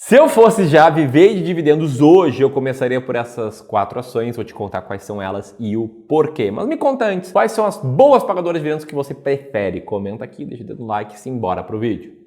Se eu fosse já viver de dividendos hoje, eu começaria por essas 4 ações, vou te contar quais são elas e o porquê. Mas me conta antes, quais são as boas pagadoras de dividendos que você prefere? Comenta aqui, deixa o dedo no like e simbora pro vídeo.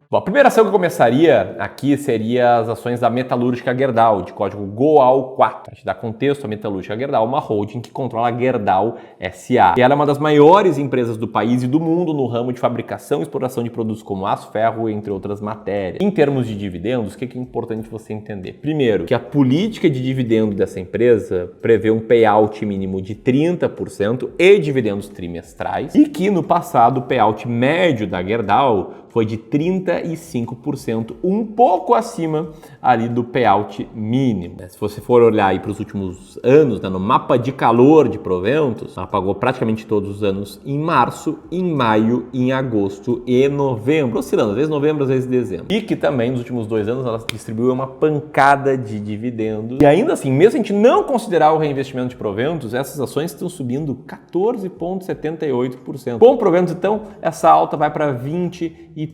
Bom, a primeira ação que eu começaria aqui seria as ações da Metalúrgica Gerdau, de código GOAL4. Para te dar contexto, a Metalúrgica Gerdau é uma holding que controla a Gerdau SA. E ela é uma das maiores empresas do país e do mundo no ramo de fabricação e exploração de produtos como aço, ferro, entre outras matérias. Em termos de dividendos, o que é importante você entender? Primeiro, que a política de dividendo dessa empresa prevê um payout mínimo de 30% e dividendos trimestrais, e que no passado o payout médio da Gerdau foi de 35%, um pouco acima ali do payout mínimo. Se você for olhar aí para os últimos anos, no mapa de calor de proventos, ela pagou praticamente todos os anos em março, em maio, em agosto e novembro, oscilando, às vezes novembro, às vezes dezembro. E que também nos últimos 2 anos ela distribuiu uma pancada de dividendos. E ainda assim, mesmo se a gente não considerar o reinvestimento de proventos, essas ações estão subindo 14,78%. Com proventos, então, essa alta vai para 23%.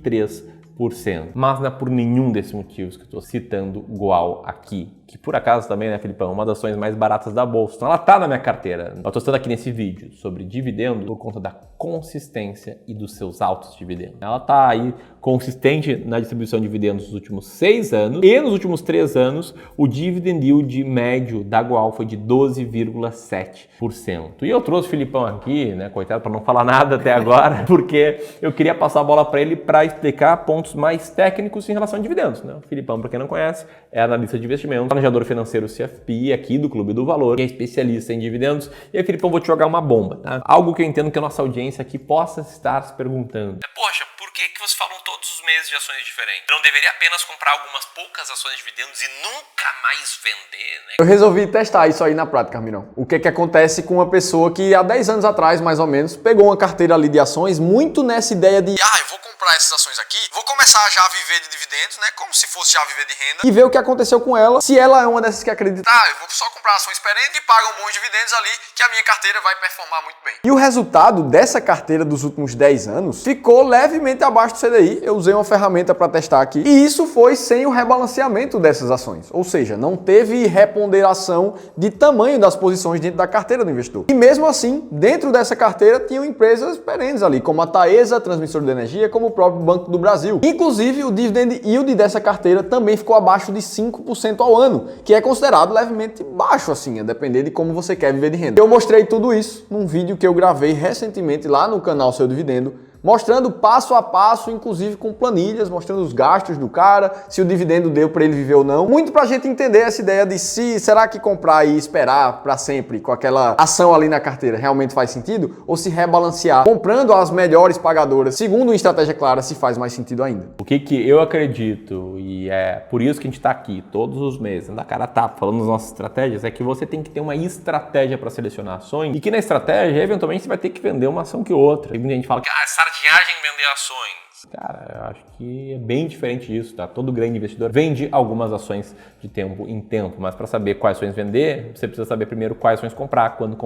Mas não é por nenhum desses motivos que eu estou citando Goal aqui, que por acaso também, né, Filipão, é uma das ações mais baratas da bolsa. Então ela está na minha carteira. Eu estou citando aqui nesse vídeo sobre dividendo por conta da consistência e dos seus altos dividendos. Ela está aí consistente na distribuição de dividendos nos últimos 6 anos e nos últimos 3 anos o dividend yield médio da Goal foi de 12,7%. E eu trouxe o Filipão aqui, né, coitado, para não falar nada até agora, porque eu queria passar a bola para ele para explicar pontos mais técnicos em relação a dividendos, né? O Filipão, para quem não conhece, é analista de investimentos, planejador financeiro CFP aqui do Clube do Valor, que é especialista em dividendos. E aí, Filipão, vou te jogar uma bomba, tá? Algo que eu entendo que a nossa audiência aqui possa estar se perguntando. Poxa, por que vocês falam todos os meses de ações diferentes? Eu não deveria apenas comprar algumas poucas ações de dividendos e nunca mais vender, né? Eu resolvi testar isso aí na prática, Mirão. O que acontece com uma pessoa que há 10 anos atrás, mais ou menos, pegou uma carteira ali de ações muito nessa ideia de eu vou comprar essas ações aqui, vou começar já a viver de dividendos, né? Como se fosse já viver de renda. e ver o que aconteceu com ela, se ela é uma dessas que acredita. Eu vou só comprar ações perenes que pagam bons dividendos ali, que a minha carteira vai performar muito bem. E o resultado dessa carteira dos últimos 10 anos ficou levemente abaixo do CDI. Eu usei uma ferramenta para testar aqui. E isso foi sem o rebalanceamento dessas ações. Ou seja, não teve reponderação de tamanho das posições dentro da carteira do investidor. E mesmo assim, dentro dessa carteira tinham empresas perenes ali, como a Taesa, transmissora de energia, como o próprio Banco do Brasil. Inclusive, o dividend yield dessa carteira também ficou abaixo de 5% ao ano, que é considerado levemente baixo assim, a depender de como você quer viver de renda. Eu mostrei tudo isso num vídeo que eu gravei recentemente lá no canal Seu Dividendo, mostrando passo a passo, inclusive com planilhas, mostrando os gastos do cara, se o dividendo deu para ele viver ou não. Muito pra gente entender essa ideia de será que comprar e esperar para sempre com aquela ação ali na carteira realmente faz sentido? Ou se rebalancear comprando as melhores pagadoras, segundo uma estratégia clara, se faz mais sentido ainda. O que eu acredito, e é por isso que a gente está aqui todos os meses, da cara a tapa, falando das nossas estratégias, é que você tem que ter uma estratégia para selecionar ações e que na estratégia, eventualmente, você vai ter que vender uma ação que outra. E muita gente fala que Sardinhagem vender ações. cara, eu acho que é bem diferente disso, tá? Todo grande investidor vende algumas ações de tempo em tempo, mas para saber quais ações vender, você precisa saber primeiro quais ações comprar, quando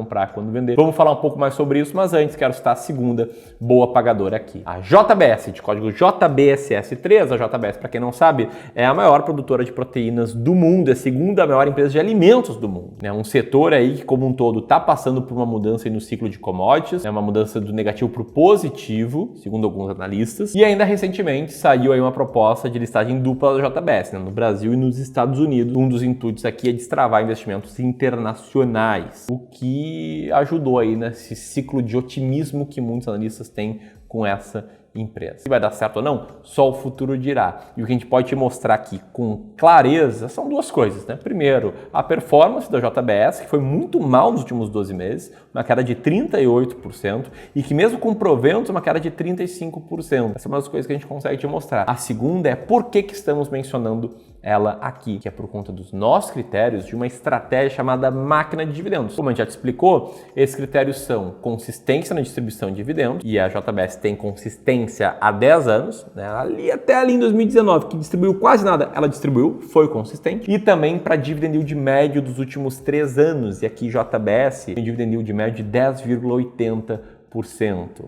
vender. Vamos falar um pouco mais sobre isso, mas antes quero citar a segunda boa pagadora aqui. A JBS, de código JBSS3. A JBS, para quem não sabe, é a maior produtora de proteínas do mundo, é a segunda maior empresa de alimentos do mundo. É um setor aí que, como um todo, está passando por uma mudança aí no ciclo de commodities, é uma mudança do negativo para o positivo, segundo alguns analistas, e ainda recentemente saiu aí uma proposta de listagem dupla da JBS, né, no Brasil e nos Estados Unidos. Um dos intuitos aqui é destravar investimentos internacionais, o que ajudou aí nesse ciclo de otimismo que muitos analistas têm com essa empresa. Se vai dar certo ou não, só o futuro dirá. E o que a gente pode te mostrar aqui com clareza são 2 coisas, né? Primeiro, a performance da JBS, que foi muito mal nos últimos 12 meses, uma queda de 38%, e que mesmo com proventos, uma queda de 35%. Essa é uma das coisas que a gente consegue te mostrar. A segunda é por que estamos mencionando ela aqui, que é por conta dos nossos critérios de uma estratégia chamada máquina de dividendos. Como a gente já te explicou, esses critérios são consistência na distribuição de dividendos, e a JBS tem consistência há 10 anos, né? Até ali em 2019, que distribuiu quase nada, ela distribuiu, foi consistente, e também para dividend yield médio dos últimos 3 anos, e aqui JBS tem dividend yield médio de 10,80%.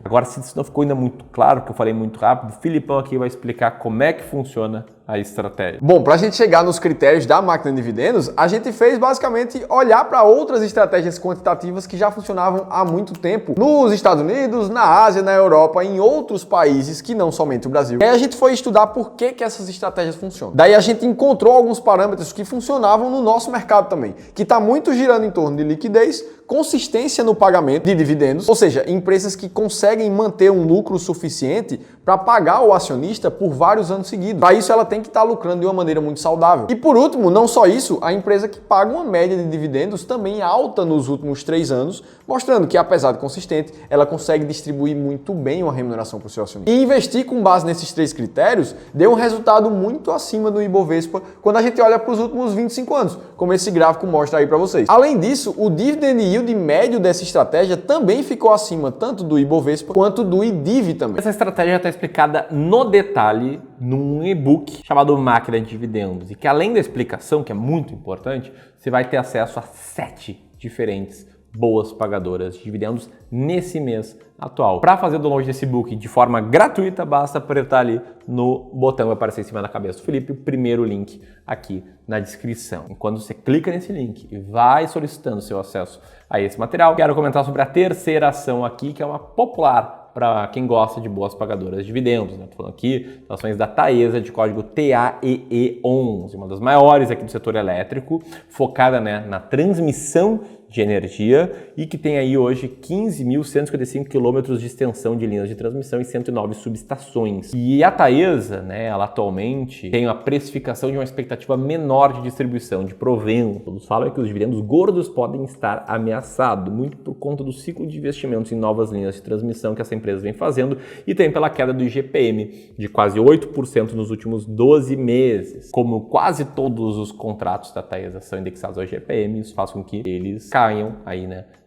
Agora, se isso não ficou ainda muito claro, que eu falei muito rápido, o Filipão aqui vai explicar como é que funciona a estratégia. Bom, para a gente chegar nos critérios da máquina de dividendos, a gente fez basicamente olhar para outras estratégias quantitativas que já funcionavam há muito tempo nos Estados Unidos, na Ásia, na Europa, em outros países que não somente o Brasil. E aí a gente foi estudar por que essas estratégias funcionam. Daí a gente encontrou alguns parâmetros que funcionavam no nosso mercado também, que está muito girando em torno de liquidez, consistência no pagamento de dividendos, ou seja, empresas que conseguem manter um lucro suficiente para pagar o acionista por vários anos seguidos. Para isso, ela tem que estar lucrando de uma maneira muito saudável. E por último, não só isso, a empresa que paga uma média de dividendos também alta nos últimos 3 anos, mostrando que, apesar de consistente, ela consegue distribuir muito bem uma remuneração para o seu acionista. E investir com base nesses 3 critérios deu um resultado muito acima do Ibovespa quando a gente olha para os últimos 25 anos, como esse gráfico mostra aí para vocês. Além disso, o dividend yield médio dessa estratégia também ficou acima tanto do Ibovespa quanto do IDIV também. Essa estratégia está explicada no detalhe num e-book chamado Máquina de Dividendos, e que além da explicação, que é muito importante, você vai ter acesso a 7 diferentes boas pagadoras de dividendos nesse mês atual. Para fazer o download desse book de forma gratuita, basta apertar ali no botão que vai aparecer em cima da cabeça do Felipe, o primeiro link aqui na descrição. E quando você clica nesse link e vai solicitando seu acesso a esse material, quero comentar sobre a terceira ação aqui, que é uma popular para quem gosta de boas pagadoras de dividendos. Estou falando aqui das ações da Taesa, de código TAEE11, uma das maiores aqui do setor elétrico, focada na transmissão de energia e que tem aí hoje 15.155 quilômetros de extensão de linhas de transmissão e 109 subestações. E a Taesa, ela atualmente tem uma precificação de uma expectativa menor de distribuição, de provento. Todos falam que os dividendos gordos podem estar ameaçados, muito por conta do ciclo de investimentos em novas linhas de transmissão que essa empresa vem fazendo e também pela queda do IGPM de quase 8% nos últimos 12 meses. Como quase todos os contratos da Taesa são indexados ao IGPM, isso faz com que eles caiam aí,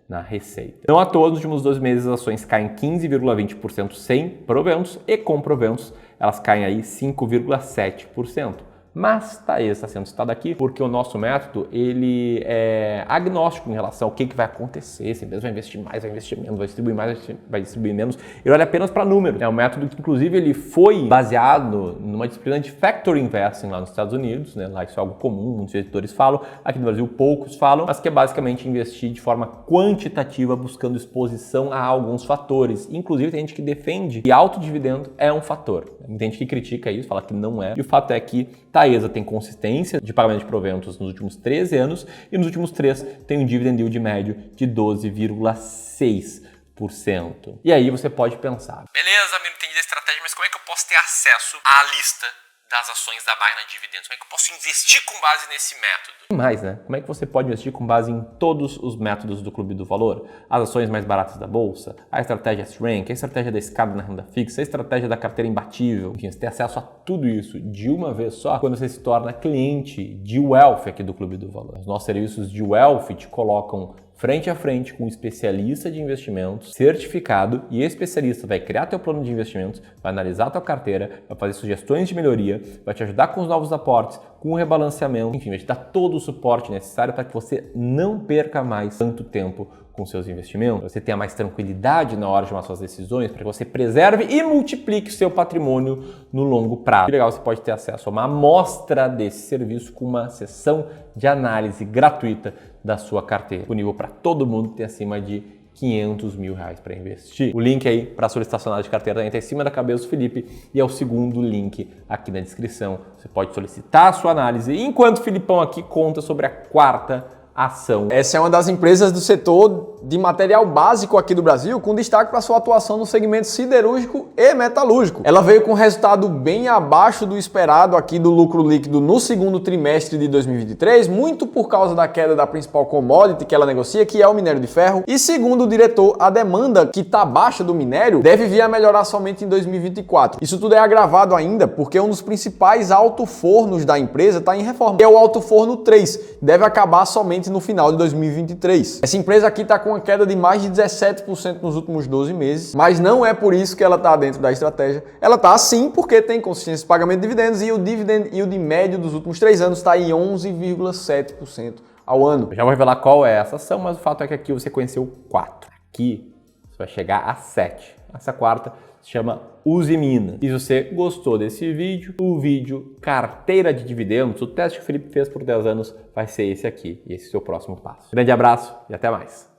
na receita. Não à toa, nos últimos 12 meses as ações caem 15,20% sem proventos e com proventos elas caem aí 5,7%. Mas Taesa está sendo citado aqui porque o nosso método ele é agnóstico em relação ao que vai acontecer, se a empresa vai investir mais, vai investir menos, vai distribuir mais, vai distribuir menos. Ele olha apenas para números. É um método que, inclusive, ele foi baseado numa disciplina de Factor Investing lá nos Estados Unidos, Lá isso é algo comum, muitos editores falam, aqui no Brasil poucos falam, mas que é basicamente investir de forma quantitativa, buscando exposição a alguns fatores. Inclusive, tem gente que defende que alto dividendo é um fator. Tem gente que critica isso, fala que não é. E o fato é que Taesa tem consistência de pagamento de proventos nos últimos 13 anos e nos últimos 3 tem um dividend yield médio de 12,6%. E aí você pode pensar: beleza, eu entendi a estratégia, mas como é que eu posso ter acesso à lista das ações da máquina de dividendos? Como é que eu posso investir com base nesse método? Mais, Como é que você pode investir com base em todos os métodos do Clube do Valor? As ações mais baratas da bolsa, a estratégia S-Rank, a estratégia da escada na renda fixa, a estratégia da carteira imbatível. Enfim, você tem acesso a tudo isso de uma vez só quando você se torna cliente de Wealth aqui do Clube do Valor. Os nossos serviços de Wealth te colocam frente a frente com um especialista de investimentos certificado, e esse especialista vai criar teu plano de investimentos, vai analisar a tua carteira, vai fazer sugestões de melhoria, vai te ajudar com os novos aportes, com o rebalanceamento, enfim, vai te dar todo o suporte necessário para que você não perca mais tanto tempo com seus investimentos, você tenha mais tranquilidade na hora de tomar suas decisões, para que você preserve e multiplique seu patrimônio no longo prazo. Que legal, você pode ter acesso a uma amostra desse serviço com uma sessão de análise gratuita da sua carteira, disponível para todo mundo que tem acima de R$500 mil para investir. O link aí para solicitação de carteira está em cima da cabeça do Felipe e é o segundo link aqui na descrição. Você pode solicitar a sua análise, enquanto o Filipão aqui conta sobre a quarta ação. Essa é uma das empresas do setor de material básico aqui do Brasil, com destaque para sua atuação no segmento siderúrgico e metalúrgico. Ela veio com um resultado bem abaixo do esperado aqui do lucro líquido no segundo trimestre de 2023, muito por causa da queda da principal commodity que ela negocia, que é o minério de ferro. E segundo o diretor, a demanda que está baixa do minério deve vir a melhorar somente em 2024. Isso tudo é agravado ainda porque um dos principais alto-fornos da empresa está em reforma, que é o alto-forno 3, deve acabar somente no final de 2023. Essa empresa aqui está com uma queda de mais de 17% nos últimos 12 meses, mas não é por isso que ela está dentro da estratégia. Ela está assim porque tem consistência de pagamento de dividendos e o dividend yield médio dos últimos 3 anos está em 11,7% ao ano. Eu já vou revelar qual é essa ação, mas o fato é que aqui você conheceu 4. Aqui você vai chegar a 7. Essa quarta se chama Use Minas. E se você gostou desse vídeo, o vídeo Carteira de Dividendos, o teste que o Felipe fez por 10 anos, vai ser esse aqui. E esse é o seu próximo passo. Grande abraço e até mais.